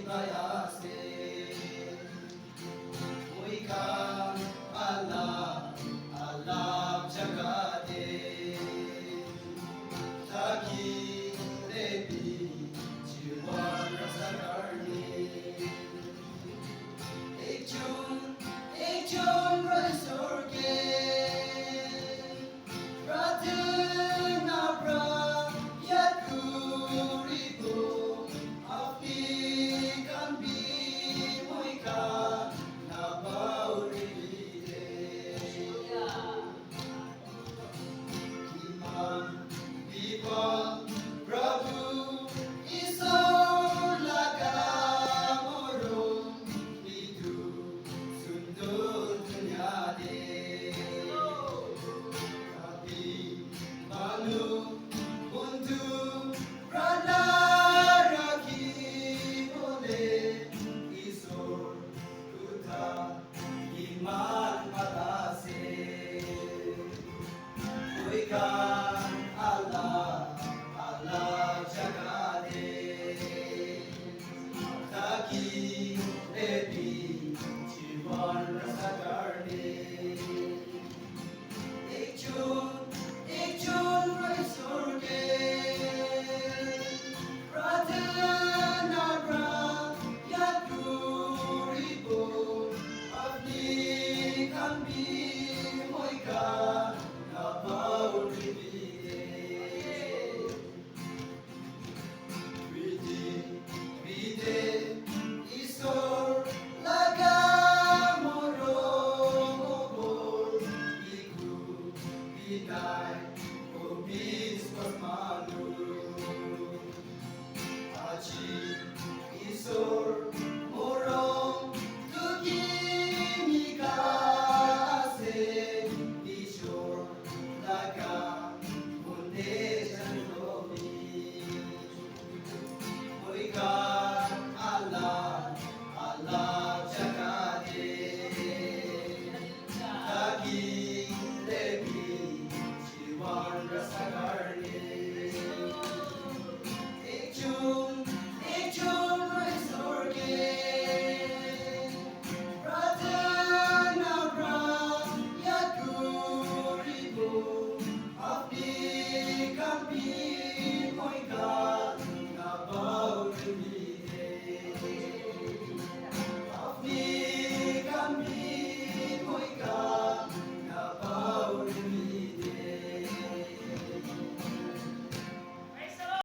gaya se koi kan Allah Allah jaga de taki devi jiwan rasa karni ek jun rasur ke pratna pra yakuribu api kan bi moika na bauri de iman viva prabhu isor laga moro itu sundur dunia de tapi malu untuk rana raki boleh isor kuta iman matase koi kan Allah Allah jaga de taki